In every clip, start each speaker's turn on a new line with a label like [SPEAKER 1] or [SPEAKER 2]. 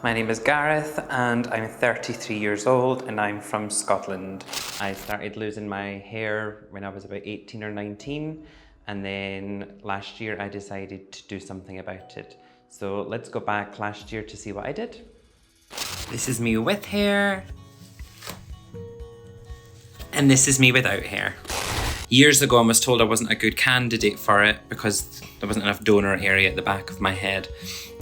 [SPEAKER 1] My name is Gareth and I'm 33 years old and I'm from Scotland. I started losing my hair when I was about 18 or 19, and then last year I decided to do something about it. So let's go back last year to see what I did. This is me with hair. And this is me without hair. Years ago I was told I wasn't a good candidate for it because there wasn't enough donor area at the back of my head.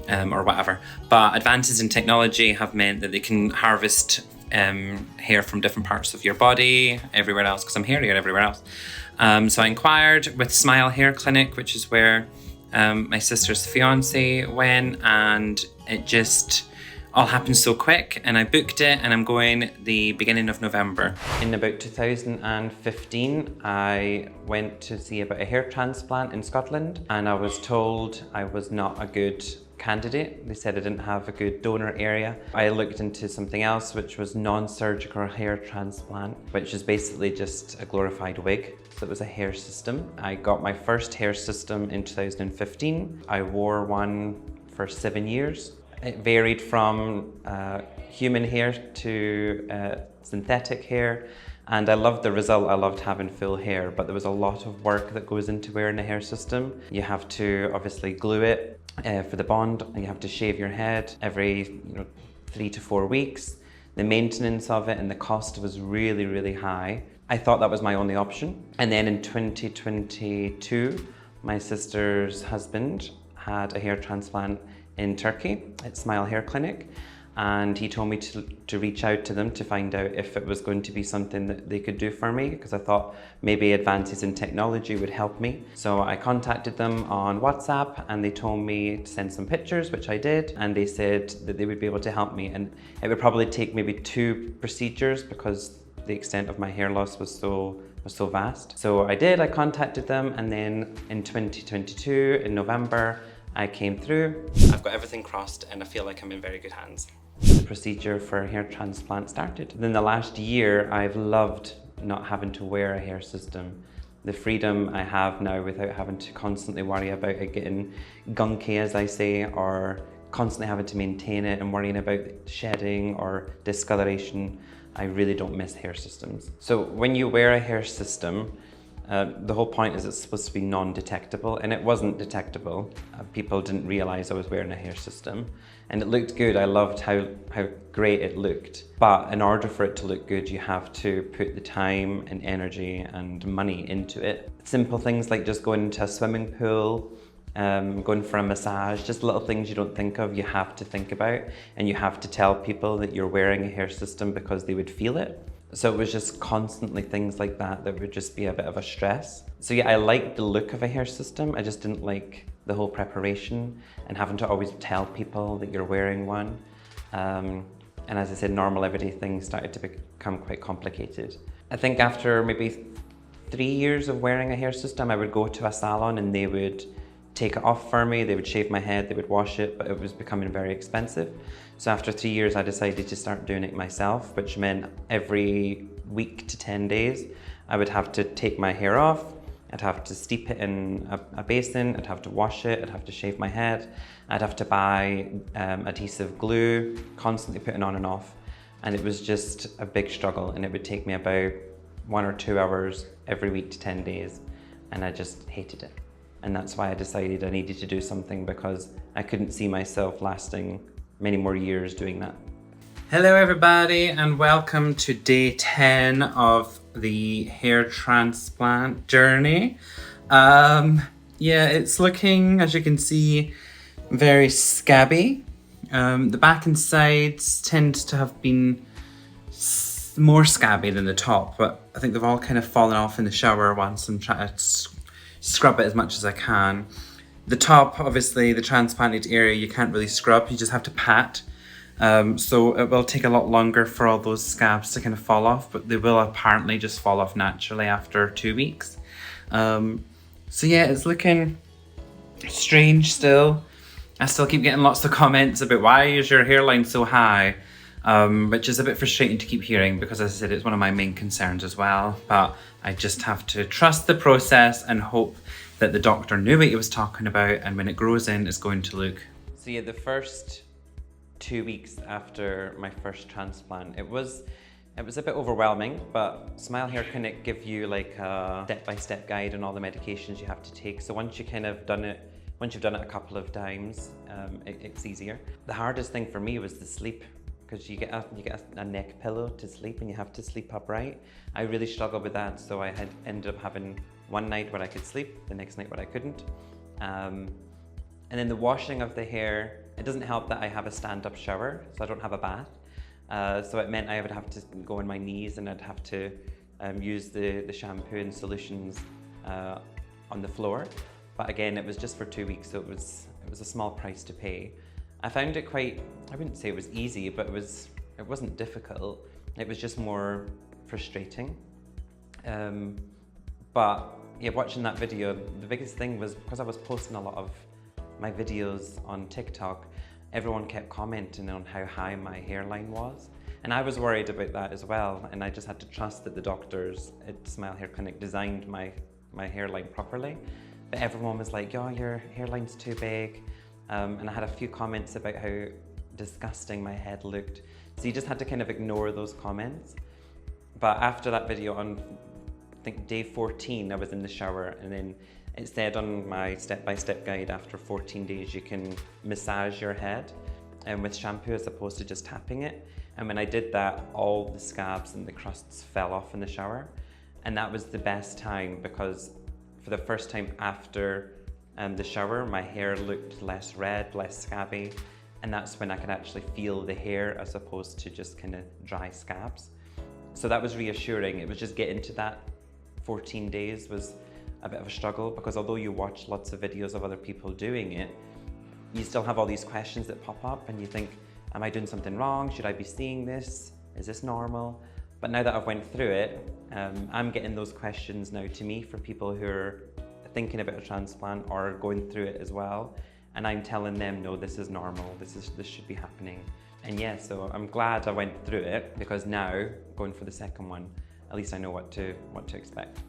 [SPEAKER 1] Or whatever. But advances in technology have meant that they can harvest hair from different parts of your body, everywhere else, because I'm hairier everywhere else. So I inquired with Smile Hair Clinic, which is where my sister's fiance went, and it just all happened so quick, and I booked it, and I'm going the beginning of November. In about 2015, I went to see about a hair transplant in Scotland, and I was told I was not a good candidate. They said I didn't have a good donor area. I looked into something else, which was non-surgical hair transplant, which is basically just a glorified wig. So it was a hair system. I got my first hair system in 2015. I wore one for 7 years. It varied from human hair to synthetic hair, and I loved the result. I loved having full hair, but there was a lot of work that goes into wearing a hair system. You have to obviously glue it for the bond, and you have to shave your head every 3 to 4 weeks. The maintenance of it and the cost was really, really high. I thought that was my only option. And then in 2022, my sister's husband had a hair transplant in Turkey at Smile Hair Clinic, and he told me to reach out to them to find out if it was going to be something that they could do for me, because I thought maybe advances in technology would help me. So I contacted them on WhatsApp and they told me to send some pictures, which I did, and they said that they would be able to help me, and it would probably take maybe 2 procedures because the extent of my hair loss was so vast. So I did, I contacted them, and then in 2022, in November, I came through. I've got everything crossed and I feel like I'm in very good hands. The procedure for hair transplant started. Then the last year, I've loved not having to wear a hair system. The freedom I have now without having to constantly worry about it getting gunky, as I say, or constantly having to maintain it and worrying about shedding or discoloration. I really don't miss hair systems. So when you wear a hair system, the whole point is it's supposed to be non-detectable, and it wasn't detectable. People didn't realize I was wearing a hair system, and it looked good. I loved how great it looked. But in order for it to look good, you have to put the time and energy and money into it. Simple things like just going into a swimming pool, going for a massage, just little things you don't think of, you have to think about, and you have to tell people that you're wearing a hair system because they would feel it. So it was just constantly things like that would just be a bit of a stress. So yeah, I liked the look of a hair system. I just didn't like the whole preparation and having to always tell people that you're wearing one. And as I said, normal everyday things started to become quite complicated. I think after maybe 3 years of wearing a hair system, I would go to a salon and they would take it off for me, they would shave my head, they would wash it, but it was becoming very expensive. So after 3 years, I decided to start doing it myself, which meant every week to 10 days, I would have to take my hair off, I'd have to steep it in a basin, I'd have to wash it, I'd have to shave my head, I'd have to buy adhesive glue, constantly putting on and off. And it was just a big struggle, and it would take me about 1 or 2 hours every week to 10 days, and I just hated it. And that's why I decided I needed to do something, because I couldn't see myself lasting many more years doing that. Hello everybody, and welcome to day 10 of the hair transplant journey. Yeah, it's looking, as you can see, very scabby. The back and sides tend to have been more scabby than the top, but I think they've all kind of fallen off in the shower once I'm trying to scrub it as much as I can. The top, obviously, the transplanted area, you can't really scrub, you just have to pat. So it will take a lot longer for all those scabs to kind of fall off, but they will apparently just fall off naturally after 2 weeks. So yeah, it's looking strange still. I still keep getting lots of comments about why is your hairline so high, which is a bit frustrating to keep hearing because, as I said, it's one of my main concerns as well. But I just have to trust the process and hope that the doctor knew what he was talking about, and when it grows in, it's going to look. So yeah, the first 2 weeks after my first transplant. It was a bit overwhelming, but Smile Hair Clinic give you like a step-by-step guide on all the medications you have to take. So once you've done it a couple of times, it's easier. The hardest thing for me was the sleep, because you get a neck pillow to sleep and you have to sleep upright. I really struggled with that, so I had ended up having one night where I could sleep, the next night where I couldn't. And then the washing of the hair, it doesn't help that I have a stand-up shower, so I don't have a bath. So it meant I would have to go on my knees and I'd have to use the shampoo and solutions on the floor. But again, it was just for 2 weeks, so it was a small price to pay. I found it quite, I wouldn't say it was easy, but it wasn't difficult. It was just more frustrating. But yeah, watching that video, the biggest thing was because I was posting a lot of my videos on TikTok, everyone kept commenting on how high my hairline was. And I was worried about that as well. And I just had to trust that the doctors at Smile Hair Clinic designed my hairline properly. But everyone was like, "Oh, your hairline's too big." And I had a few comments about how disgusting my head looked. So you just had to kind of ignore those comments. But after that video, on I think day 14, I was in the shower, and then it said on my step-by-step guide, after 14 days, you can massage your head with shampoo as opposed to just tapping it. And when I did that, all the scabs and the crusts fell off in the shower. And that was the best time, because for the first time after the shower, my hair looked less red, less scabby. And that's when I could actually feel the hair as opposed to just kind of dry scabs. So that was reassuring. It was just getting to that 14 days was a bit of a struggle, because although you watch lots of videos of other people doing it, you still have all these questions that pop up and you think, am I doing something wrong? Should I be seeing this? Is this normal? But now that I've went through it, I'm getting those questions now to me for people who are thinking about a transplant or going through it as well. And I'm telling them, no, this is normal. This should be happening. And yeah, so I'm glad I went through it, because now going for the second one, at least I know what to expect.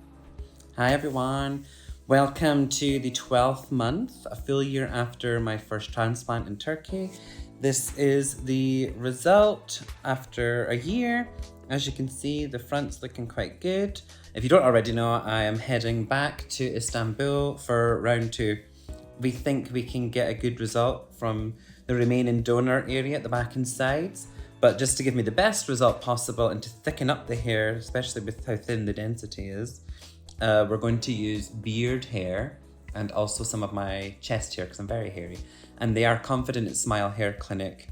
[SPEAKER 2] Hi everyone, welcome to the 12th month, a full year after my first transplant in Turkey. This is the result after a year. As you can see, the front's looking quite good. If you don't already know, I am heading back to Istanbul for round 2. We think we can get a good result from the remaining donor area at the back and sides. But just to give me the best result possible and to thicken up the hair, especially with how thin the density is, we're going to use beard hair and also some of my chest hair, because I'm very hairy. And they are confident at Smile Hair Clinic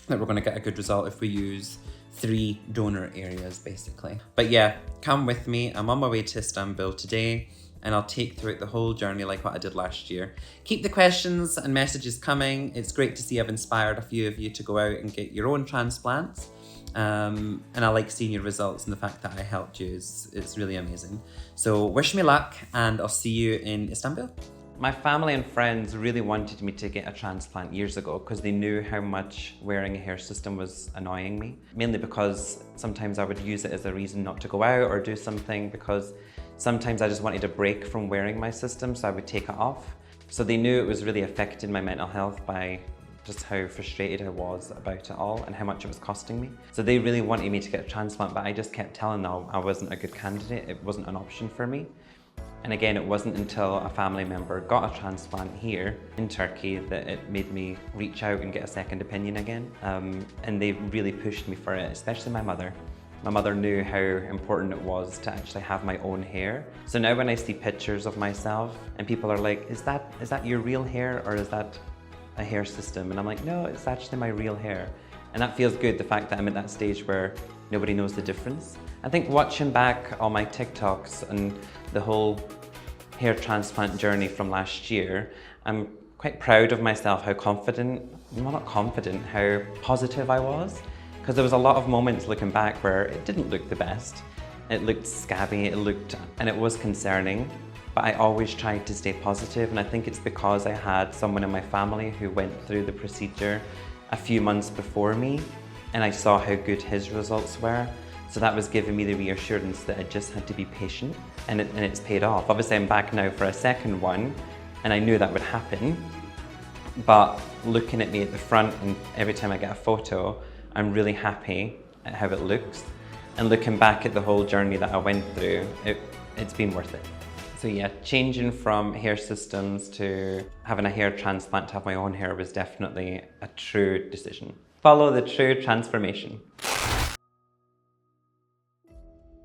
[SPEAKER 2] that we're going to get a good result if we use 3 donor areas, basically. But yeah, come with me. I'm on my way to Istanbul today, and I'll take through it the whole journey like what I did last year. Keep the questions and messages coming. It's great to see I've inspired a few of you to go out and get your own transplants. And I like seeing your results, and the fact that I helped you it's really amazing. So wish me luck, and I'll see you in Istanbul.
[SPEAKER 1] My family and friends really wanted me to get a transplant years ago, because they knew how much wearing a hair system was annoying me. Mainly because sometimes I would use it as a reason not to go out or do something, because sometimes I just wanted a break from wearing my system, so I would take it off. So they knew it was really affecting my mental health by just how frustrated I was about it all and how much it was costing me. So they really wanted me to get a transplant, but I just kept telling them I wasn't a good candidate. It wasn't an option for me. And again, it wasn't until a family member got a transplant here in Turkey that it made me reach out and get a second opinion again. And they really pushed me for it, especially my mother. My mother knew how important it was to actually have my own hair. So now when I see pictures of myself and people are like, is that your real hair, or is that a hair system? And I'm like, no, it's actually my real hair. And that feels good, the fact that I'm at that stage where nobody knows the difference. I think watching back all my TikToks and the whole hair transplant journey from last year, I'm quite proud of myself, how confident, well, not confident, how positive I was. Because there was a lot of moments looking back where it didn't look the best. It looked scabby, and it was concerning. But I always tried to stay positive, and I think it's because I had someone in my family who went through the procedure a few months before me, and I saw how good his results were. So that was giving me the reassurance that I just had to be patient, and it's paid off. Obviously I'm back now for a second one, and I knew that would happen. But looking at me at the front, and every time I get a photo, I'm really happy at how it looks. And looking back at the whole journey that I went through, it's been worth it. So yeah, changing from hair systems to having a hair transplant to have my own hair was definitely a true decision. Follow the true transformation.